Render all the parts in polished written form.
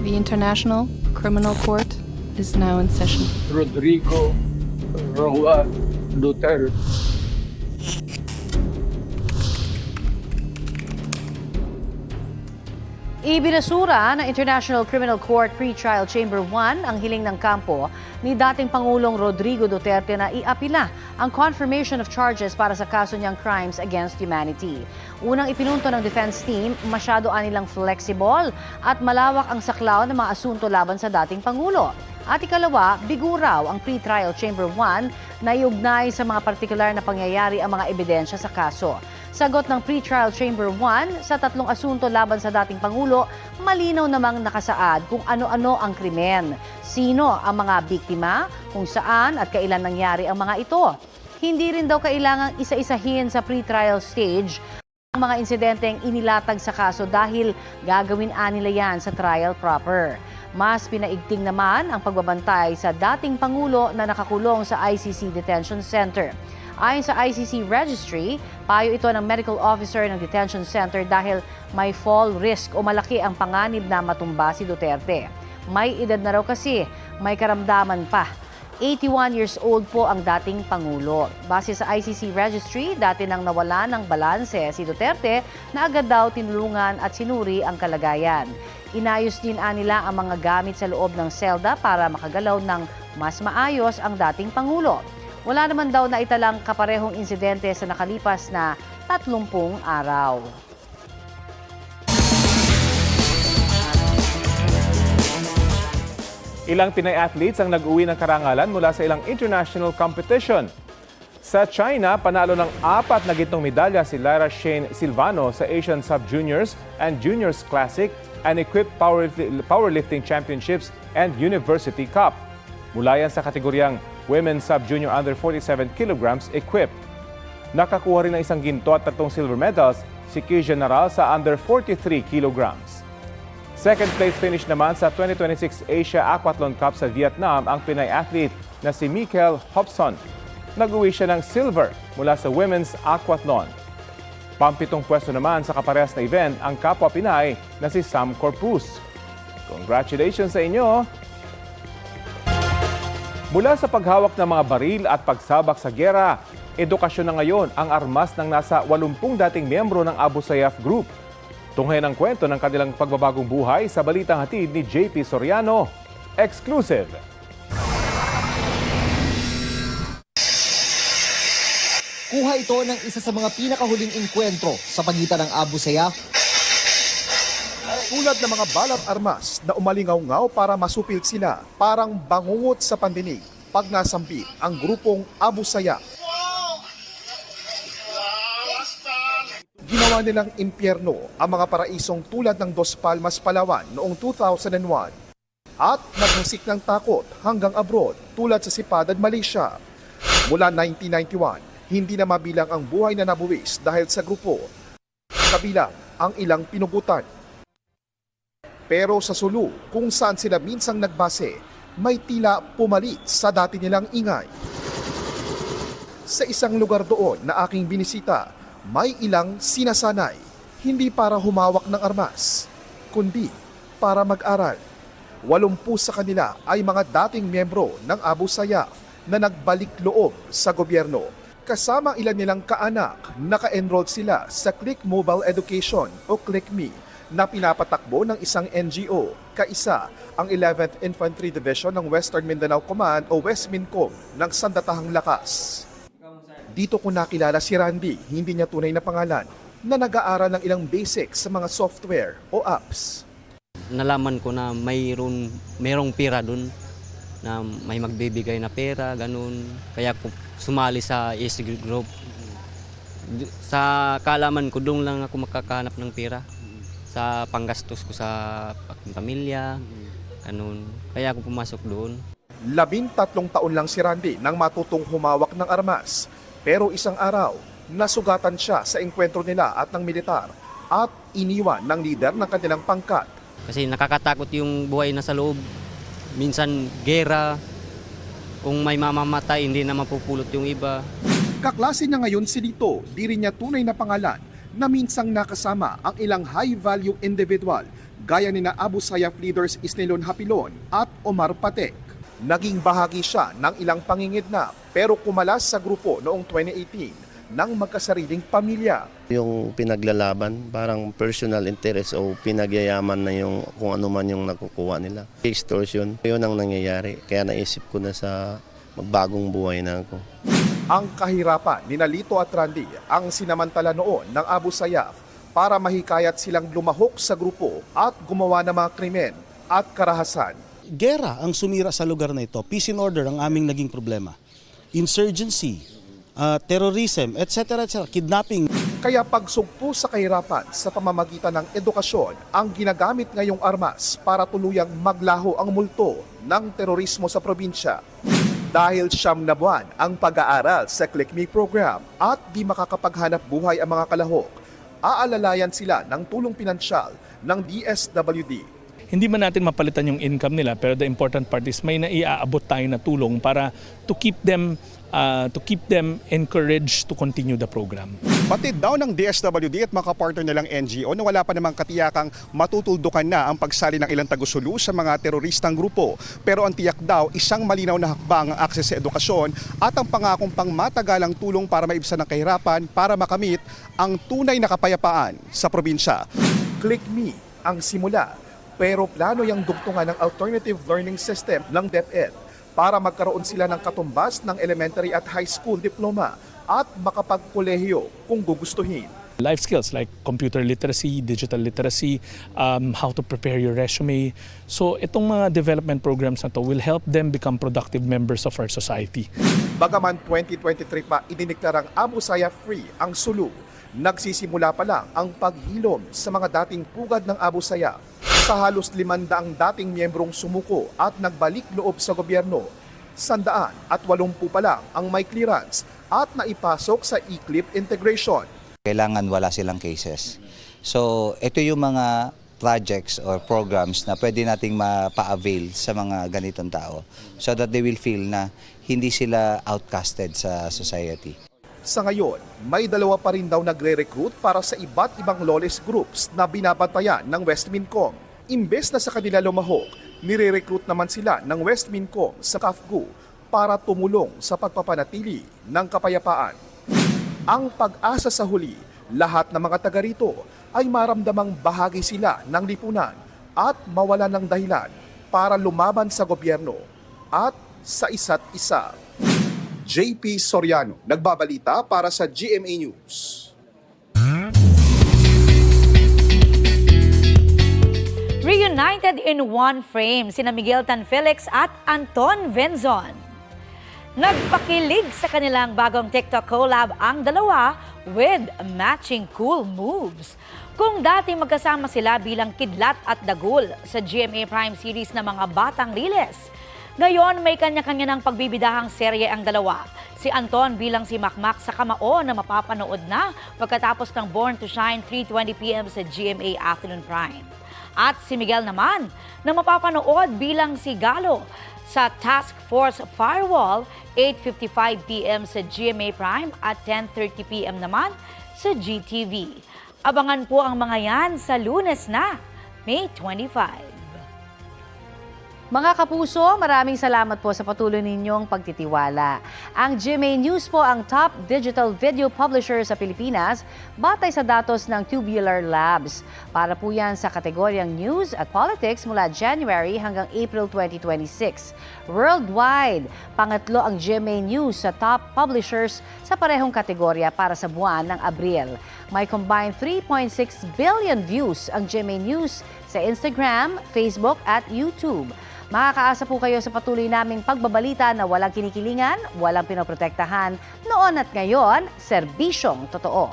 The International Criminal Court is now in session. Rodrigo Roa Duterte. Ibinasura ng International Criminal Court Pre-Trial Chamber 1 ang hiling ng kampo ni dating Pangulong Rodrigo Duterte na iapila ang confirmation of charges para sa kaso niyang crimes against humanity. Unang ipinunto ng defense team, masyado anilang flexible at malawak ang saklaw ng mga asunto laban sa dating Pangulo. At ikalawa, bigo raw ang Pre-Trial Chamber 1 na iugnay sa mga partikular na pangyayari ang mga ebidensya sa kaso. Sagot ng Pre-Trial Chamber 1, sa tatlong asunto laban sa dating Pangulo, malinaw namang nakasaad kung ano-ano ang krimen, sino ang mga biktima, kung saan at kailan nangyari ang mga ito. Hindi rin daw kailangang isa-isahin sa pre-trial stage ang mga insidenteng inilatag sa kaso dahil gagawin nila yan sa trial proper. Mas pinaigting naman ang pagbabantay sa dating Pangulo na nakakulong sa ICC Detention Center. Ayon sa ICC Registry, payo ito ng medical officer ng detention center dahil may fall risk o malaki ang panganib na matumba si Duterte. May edad na raw kasi, may karamdaman pa. 81 years old po ang dating Pangulo. Base sa ICC Registry, dati nang nawala ng balanse si Duterte na agad daw tinulungan at sinuri ang kalagayan. Inayos din nila ang mga gamit sa loob ng selda para makagalaw ng mas maayos ang dating Pangulo. Wala naman daw na italang kaparehong insidente sa nakalipas na 30 araw. Ilang Pinay athletes ang nag-uwi ng karangalan mula sa ilang international competition. Sa China, panalo ng 4 na gintong medalya si Lyra Shane Silvano sa Asian Sub-Juniors and Juniors Classic and Equipped Powerlifting Championships and University Cup. Mula yan sa kategoryang Women's Sub-Junior Under 47 kilograms equipped. Nakakuha rin ng isang ginto at 3 silver medals si Ki General sa Under 43 kilograms. Second place finish naman sa 2026 Asia Aquathlon Cup sa Vietnam ang Pinay athlete na si Michael Hobson. Nag-uwi siya ng silver mula sa Women's Aquathlon. Pampitong pwesto naman sa kaparehas na event ang kapwa Pinay na si Sam Corpus. Congratulations sa inyo! Mula sa paghawak ng mga baril at pagsabak sa gera, edukasyon na ngayon ang armas ng nasa 80 dating miyembro ng Abu Sayyaf Group. Tunghayan ang kwento ng kanilang pagbabagong buhay sa balitang hatid ni JP Soriano. Exclusive! Kuha ito ng isa sa mga pinakahuling engkwentro sa pagitan ng Abu Sayyaf. Tulad ng mga balat armas na umalingaw-ngaw para masupil sila, parang bangungot sa pandinig pag nasambi ang grupong Abu Sayyaf. Ginawa nilang impyerno ang mga paraisong tulad ng Dos Palmas, Palawan noong 2001 at naghusik ng takot hanggang abroad tulad sa Sipadad, Malaysia. Mula 1991, hindi na mabilang ang buhay na nabuwis dahil sa grupo, kabilang ang ilang pinugutan. Pero sa Sulu, kung saan sila minsang nagbase, may tila pumalit sa dati nilang ingay. Sa isang lugar doon na aking binisita, may ilang sinasanay, hindi para humawak ng armas, kundi para mag-aral. 80 sa kanila ay mga dating miyembro ng Abu Sayyaf na nagbalik loob sa gobyerno. Kasama ilan nilang kaanak, naka-enroll sila sa Click Mobile Education o Click Me, na pinapatakbo ng isang NGO, kaisa ang 11th Infantry Division ng Western Mindanao Command o Westmincom ng Sandatahang Lakas. Dito ko nakilala si Randy, hindi niya tunay na pangalan, na nag-aaral ng ilang basics sa mga software o apps. Nalaman ko na mayroong pera dun, na may magbibigay na pera, ganun. Kaya ko sumali sa ESG Group. Sa kalaman ko, doon lang ako makakahanap ng pera sa panggastos ko sa pamilya, ganun. Kaya ako pumasok doon. 13 taon lang si Randy nang matutong humawak ng armas. Pero isang araw, nasugatan siya sa engkwentro nila at ng militar at iniwan ng lider ng kanilang pangkat. Kasi nakakatakot yung buhay na sa loob. Minsan gera, kung may mamamatay, hindi na mapupulot yung iba. Kaklase niya ngayon si Lito, di rin niya tunay na pangalan, na minsang nakasama ang ilang high-value individual gaya ni na Abu Sayyaf leaders Isnilon Hapilon at Omar Patek. Naging bahagi siya ng ilang pangingidnap pero kumalas sa grupo noong 2018 ng magkasariling pamilya. Yung pinaglalaban, parang personal interest o pinagyayaman na yung kung ano man yung nakukuha nila. Extortion, yun ang nangyayari. Kaya naisip ko na sa magbagong buhay na ako. Ang kahirapan ni Lito at Randy ang sinamantala noon ng Abu Sayyaf para mahikayat silang lumahok sa grupo at gumawa ng mga krimen at karahasan. Gera ang sumira sa lugar na ito. Peace and order ang aming naging problema. Insurgency, terrorism, etc. Kidnapping. Kaya pagsugpo sa kahirapan sa pamamagitan ng edukasyon ang ginagamit ngayong armas para tuluyang maglaho ang multo ng terorismo sa probinsya. Dahil 9 na buwan ang pag-aaral sa Click Me program at di makakapaghanap buhay ang mga kalahok, aalalayan sila ng tulong pinansyal ng DSWD. Hindi man natin mapalitan yung income nila, pero the important part is may naiaabot tayo na tulong para to keep them encouraged to continue the program. Batid daw ng DSWD at mga kapartner nilang NGO na wala pa namang katiyakang matutuldukan na ang pagsali ng ilang tagusulo sa mga teroristang grupo. Pero ang tiyak daw, isang malinaw na hakbang ang akses sa edukasyon at ang pangakong pangmatagalang tulong para maibsan ang kahirapan para makamit ang tunay na kapayapaan sa probinsya. Click Me ang simula, pero plano yung dugtungan ng alternative learning system ng DepEd para magkaroon sila ng katumbas ng elementary at high school diploma at makapagkolehiyo kung gugustuhin. Life skills like computer literacy, digital literacy, how to prepare your resume. So itong mga development programs na to will help them become productive members of our society. Bagaman 2023 pa idiniklarang Abu Sayyaf Free ang Sulu, nagsisimula pa lang ang paghilom sa mga dating pugad ng Abu Sayyaf. Sa halos 500 dating miyembrong sumuko at nagbalik loob sa gobyerno, 180 pa lang ang may clearance at naipasok sa e-clip integration. Kailangan wala silang cases. So ito yung mga projects or programs na pwede nating mapa-avail sa mga ganitong tao so that they will feel na hindi sila outcasted sa society. Sa ngayon, may 2 pa rin daw nagre-recruit para sa iba't ibang lawless groups na binabantayan ng Westmincom. Imbes na sa kanila lumahok, nire-recruit naman sila ng Westmincom sa CAFGU para tumulong sa pagpapanatili ng kapayapaan. Ang pag-asa sa huli, lahat ng mga taga rito ay maramdamang bahagi sila ng lipunan at mawalan ng dahilan para lumaban sa gobyerno at sa isa't isa. JP Soriano, nagbabalita para sa GMA News. Reunited in one frame sina Miguel Tan Felix at Anton Venzon. Nagpakilig sa kanilang bagong TikTok collab ang dalawa with matching cool moves. Kung dati magkasama sila bilang kidlat at dagul sa GMA Prime series na mga batang riles, ngayon may kanya-kanya ng pagbibidahang serye ang dalawa. Si Anton bilang si Makmak sa Kamao na mapapanood na pagkatapos ng Born to Shine 3:20 PM sa GMA Afternoon Prime. At si Miguel naman na mapapanood bilang si Galo sa Task Force Firewall 8:55 PM sa GMA Prime at 10:30 PM naman sa GTV. Abangan po ang mga yan sa Lunes na, May 25. Mga kapuso, maraming salamat po sa patuloy ninyong pagtitiwala. Ang GMA News po ang top digital video publisher sa Pilipinas batay sa datos ng Tubular Labs. Para po yan sa kategoryang News at Politics mula January hanggang April 2026. Worldwide, pangatlo ang GMA News sa top publishers sa parehong kategorya para sa buwan ng Abril. May combined 3.6 billion views ang GMA News sa Instagram, Facebook at YouTube. Makakaasa po kayo sa patuloy naming pagbabalita na walang kinikilingan, walang pinoprotektahan, noon at ngayon, serbisyong totoo.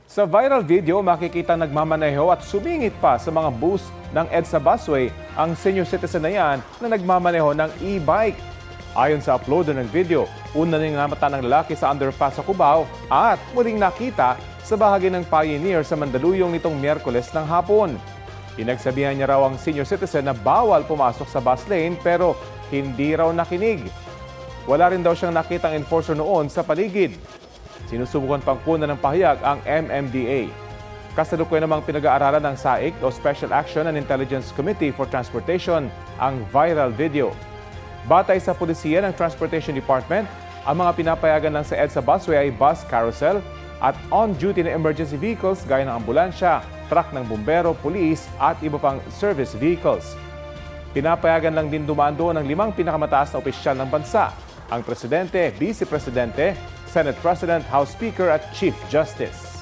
Sa viral video, makikita nagmamaneho at sumingit pa sa mga bus ng EDSA busway ang senior citizen na yan na nagmamaneho ng e-bike. Ayon sa uploader ng video, una nang namata ng lalaki sa underpass sa Cubao at muling nakita sa bahagi ng Pioneer sa Mandaluyong nitong Miyerkules ng hapon. Pinagsabihan niya raw ang senior citizen na bawal pumasok sa bus lane pero hindi raw nakinig. Wala rin daw siyang nakitang enforcer noon sa paligid. Sinusubukan pang kunan ng pahayag ang MMDA. Kasalukuyan namang pinag-aaralan ng SAIC o Special Action and Intelligence Committee for Transportation ang viral video. Batay sa pulisiya ng Transportation Department, ang mga pinapayagan lang sa EDSA busway ay bus carousel at on-duty na emergency vehicles gaya ng ambulansya, truck ng bumbero, pulis at iba pang service vehicles. Pinapayagan lang din dumaan doon ng 5 pinakamataas na opisyal ng bansa, ang Presidente, Vice Presidente, Senate President, House Speaker at Chief Justice.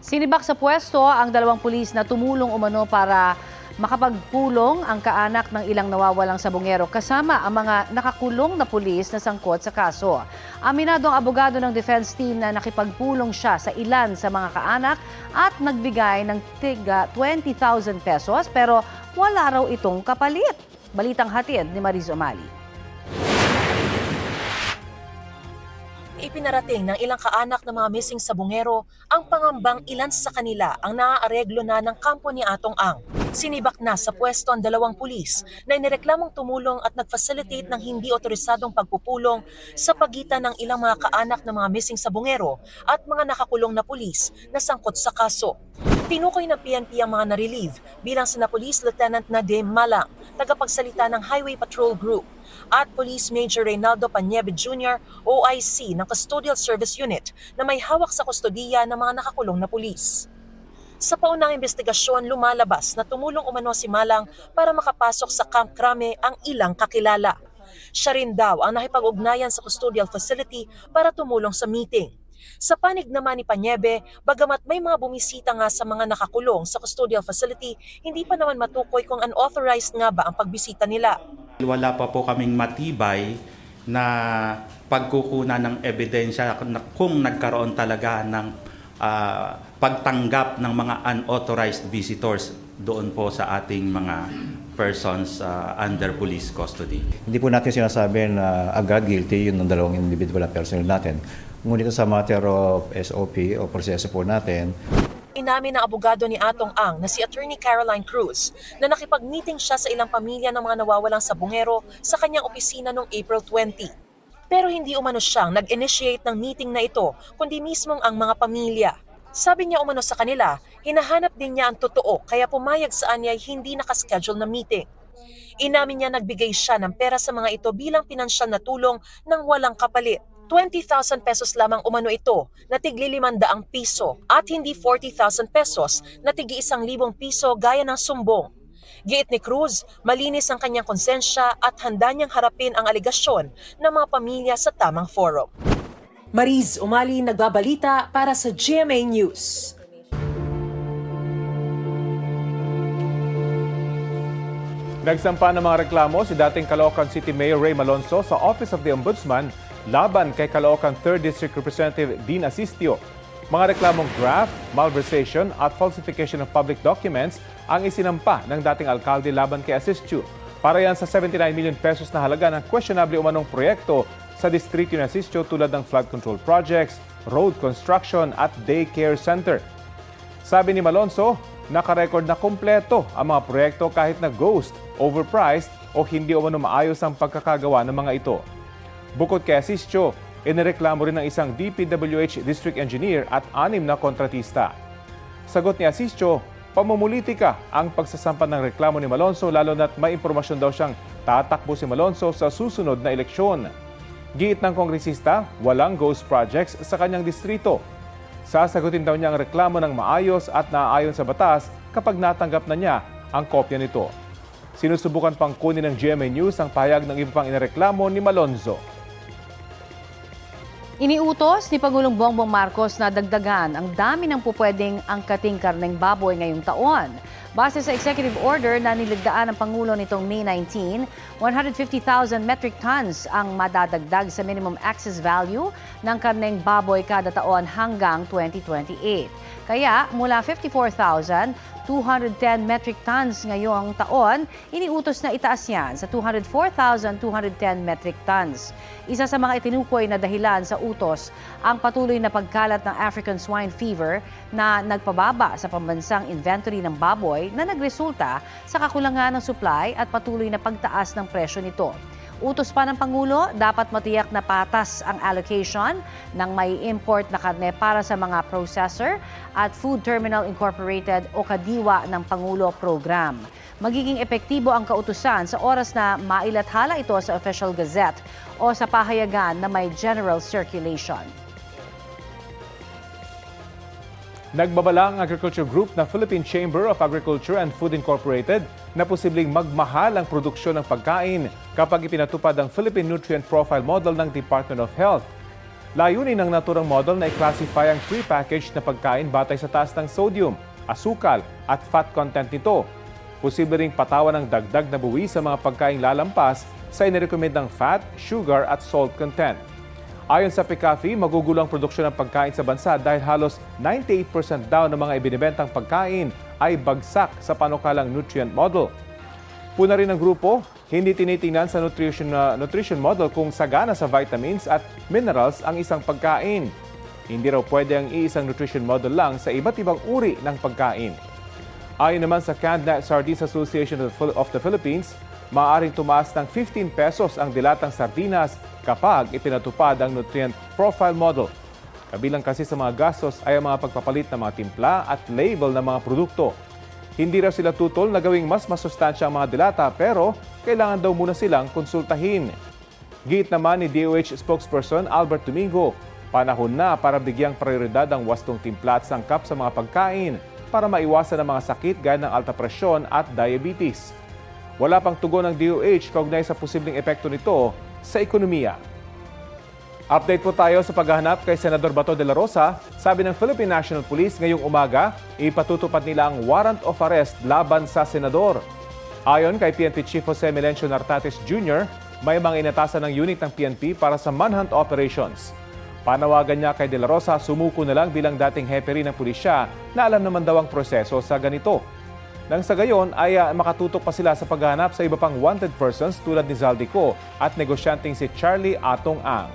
Sinibak sa pwesto ang 2 pulis na tumulong umano para makapagpulong ang kaanak ng ilang nawawalang sabongero kasama ang mga nakakulong na pulis na sangkot sa kaso. Aminado ang abogado ng defense team na nakipagpulong siya sa ilan sa mga kaanak at nagbigay ng tiga 20,000 pesos pero wala raw itong kapalit. Balitang hatid ni Mariz Umali. Ipinarating ng ilang kaanak ng mga missing sabongero ang pangambang ilan sa kanila ang naaareglo na ng kampo ni Atong Ang. Sinibak na sa pwesto ang 2 pulis na inireklamong tumulong at nag-facilitate ng hindi otorisadong pagpupulong sa pagitan ng ilang mga kaanak ng mga missing sabongero at mga nakakulong na pulis na sangkot sa kaso. Tinukoy ng PNP ang mga na-relieve bilang sina Police Lieutenant Nadim Malang, tagapagsalita ng Highway Patrol Group, at Police Major Reynaldo Paniebe Jr., OIC ng Custodial Service Unit na may hawak sa kustodiya ng mga nakakulong na pulis. Sa paunang investigasyon, lumalabas na tumulong umano si Malang para makapasok sa Camp Crame ang ilang kakilala. Siya rin daw ang nakipag-ugnayan sa custodial facility para tumulong sa meeting. Sa panig naman ni Paniebe, bagamat may mga bumisita nga sa mga nakakulong sa custodial facility, hindi pa naman matukoy kung unauthorized nga ba ang pagbisita nila. Wala pa po kaming matibay na pagkukunan ng ebidensya kung nagkaroon talaga ng pagtanggap ng mga unauthorized visitors doon po sa ating mga persons under police custody. Hindi po natin sinasabi na agad guilty yun ng 2 individual na personnel natin. Ngunit sa matter of SOP o proseso po natin, Inamin ng abogado ni Atong Ang na si Attorney Caroline Cruz na nakipag-meeting siya sa ilang pamilya ng mga nawawalang sabongero sa kanyang opisina noong April 20. Pero hindi umano siyang nag-initiate ng meeting na ito, kundi mismong ang mga pamilya. Sabi niya umano sa kanila, hinahanap din niya ang totoo kaya pumayag sa anya ay hindi nakaschedule na meeting. Inamin niya nagbigay siya ng pera sa mga ito bilang pinansyal na tulong ng walang kapalit. 20,000 pesos lamang umano ito na tigli 500 piso at hindi 40,000 pesos na tigli 1,000 piso gaya ng sumbong. Giit ni Cruz, malinis ang kanyang konsensya at handa niyang harapin ang aligasyon ng mga pamilya sa tamang forum. Mariz Umali nagbabalita para sa GMA News. Nagsampa ng mga reklamo si dating Caloocan City Mayor Ray Malonzo sa Office of the Ombudsman laban kay Caloocan 3rd District Representative Dean Asistio. Mga reklamong graft, malversation at falsification of public documents ang isinampa ng dating alkalde laban kay Asistio. Para yan sa 79 million pesos na halaga ng questionable umanong proyekto sa distrito ni Asistio tulad ng flood control projects, road construction at daycare center. Sabi ni Malonzo, nakarecord na kumpleto ang mga proyekto kahit na ghost, overpriced o hindi umano maayos ang pagkakagawa ng mga ito. Bukod kay Asistio, inireklamo rin ng isang DPWH District Engineer at 6 na kontratista. Sagot ni Asistio, pamumulitika ang pagsasampa ng reklamo ni Malonzo lalo na't may impormasyon daw siyang tatakbo si Malonzo sa susunod na eleksyon. Giit ng kongresista, walang ghost projects sa kanyang distrito. Sasagutin daw niya ang reklamo ng maayos at naaayon sa batas kapag natanggap na niya ang kopya nito. Sinusubukan pang kunin ng GMA News ang pahayag ng iba pang inireklamo ni Malonzo. Iniutos ni Pangulong Bongbong Marcos na dagdagan ang dami ng pupwedeng angkating karneng baboy ngayong taon. Base sa executive order na niligdaan ng Pangulo nitong May 19, 150,000 metric tons ang madadagdag sa minimum access value ng karneng baboy kada taon hanggang 2028. Kaya mula 54,210 metric tons ngayong taon, iniutos na itaas yan sa 204,210 metric tons. Isa sa mga itinukoy na dahilan sa utos ang patuloy na pagkalat ng African swine fever na nagpababa sa pambansang inventory ng baboy na nagresulta sa kakulangan ng supply at patuloy na pagtaas ng presyo nito. Utos pa ng Pangulo, dapat matiyak na patas ang allocation ng may import na karne para sa mga processor at Food Terminal Incorporated o kadiwa ng Pangulo program. Magiging epektibo ang kautusan sa oras na mailathala ito sa Official Gazette o sa pahayagan na may general circulation. Nagbabala ang agriculture group na Philippine Chamber of Agriculture and Food Incorporated na posibleng magmahal ang produksyon ng pagkain kapag ipinatupad ang Philippine Nutrient Profile Model ng Department of Health. Layunin ng naturang model na i-classify ang pre-packaged na pagkain batay sa taas ng sodium, asukal at fat content nito. Posible ring patawan ng dagdag na buwi sa mga pagkain lalampas sa inirecommend ng fat, sugar at salt content. Ayon sa PCAFI, magugulo ang produksyon ng pagkain sa bansa dahil halos 98% daw ng mga ibinibentang pagkain ay bagsak sa panukalang nutrient model. Puna rin ng grupo, hindi tinitingnan sa nutrition model kung sagana sa vitamins at minerals ang isang pagkain. Hindi raw pwede ang iisang nutrition model lang sa iba't ibang uri ng pagkain. Ayon naman sa Canned Sardines Association of the Philippines, maaaring tumaas ng 15 pesos ang dilatang sardinas kapag ipinatupad ang nutrient profile model. Kabilang kasi sa mga gastos ay ang mga pagpapalit ng mga timpla at label ng mga produkto. Hindi raw sila tutol na gawing mas masustansya ang mga dilata pero kailangan daw muna silang konsultahin. Giit naman ni DOH spokesperson Albert Domingo, panahon na para bigyang prioridad ang wastong timpla at sangkap sa mga pagkain para maiwasan ang mga sakit gaya ng alta presyon at diabetes. Wala pang tugon ng DOH kaugnay sa posibleng epekto nito sa ekonomiya. Update po tayo sa paghahanap kay Senador Bato de la Rosa. Sabi ng Philippine National Police ngayong umaga, ipatutupad nila ang warrant of arrest laban sa senador. Ayon kay PNP Chief Jose Melencio Nartates Jr., may mga inatasan ng unit ng PNP para sa manhunt operations. Panawagan niya kay de la Rosa, sumuko na lang bilang dating hepe rin ng pulisya na alam naman daw ang proseso sa ganito. Nang sa gayon ay makatutok pa sila sa paghahanap sa iba pang wanted persons tulad ni Zaldico at negosyanteng si Charlie Atong Ang.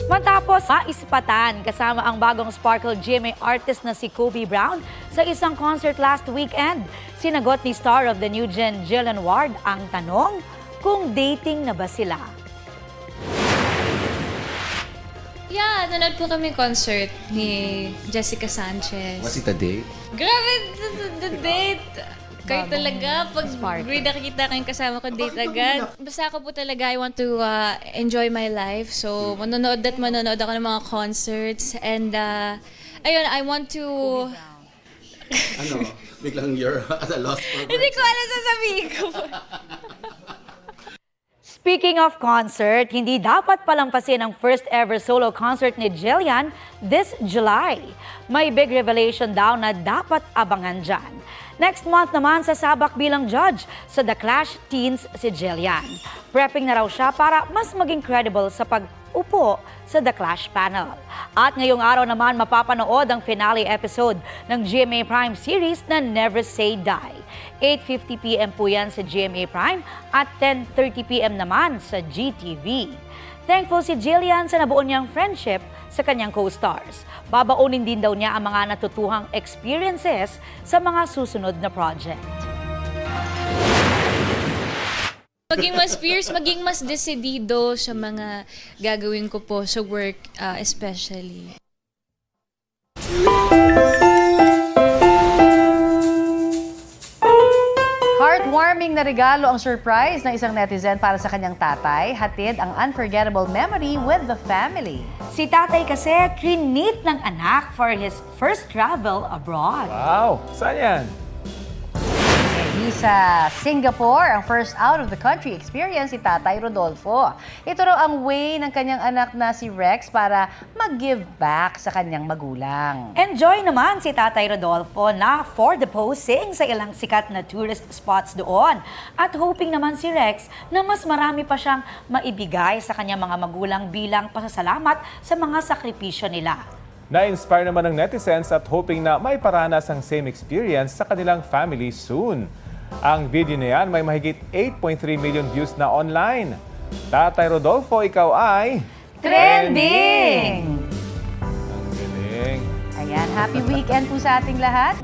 Matapos maispatan kasama ang bagong Sparkle GMA artist na si Kobe Brown sa isang concert last weekend, sinagot ni star of the new gen Jillian Ward ang tanong kung dating na ba sila. Yeah, nanood po kami concert ni Jessica Sanchez. Was it a date? Grabe, the date! Kayo talaga, pag nakikita kayong kasama ko, date agad. Basta ako po talaga, I want to enjoy my life. So, manonood ako ng mga concerts. And, ayun, I want to... Ano? Biglang you're at a loss for words. Hindi ko alam sasabihin ko. Speaking of concert, hindi dapat palampasin ang first ever solo concert ni Jillian this July. May big revelation daw na dapat abangan dyan. Next month naman sasabak bilang judge sa The Clash Teens si Jillian. Prepping na raw siya para mas maging credible sa pag-upo sa The Clash panel. At ngayong araw naman mapapanood ang finale episode ng GMA Prime series na Never Say Die. 8:50 p.m. po yan sa GMA Prime at 10:30 p.m. naman sa GTV. Thankful si Jillian sa nabuo niyang friendship sa kanyang co-stars. Babaunin din daw niya ang mga natutuhang experiences sa mga susunod na project. Maging mas fierce, maging mas desidido sa mga gagawin ko po sa work especially. Heartwarming na regalo ang surprise ng isang netizen para sa kanyang tatay. Hatid ang unforgettable memory with the family. Si tatay kasi trinit ng anak for his first travel abroad. Wow! Saan yan? Sa Singapore, ang first out-of-the-country experience si Tatay Rodolfo. Ito raw ang way ng kanyang anak na si Rex para mag-give back sa kanyang magulang. Enjoy naman si Tatay Rodolfo na for the posing sa ilang sikat na tourist spots doon. At hoping naman si Rex na mas marami pa siyang maibigay sa kanyang mga magulang bilang pasasalamat sa mga sakripisyo nila. Na-inspire naman ng netizens at hoping na may paranas ang same experience sa kanilang family soon. Ang video na yan may mahigit 8.3 million views na online. Tatay Rodolfo, ikaw ay... Trending! Ang galing. Ayan, happy weekend po sa ating lahat.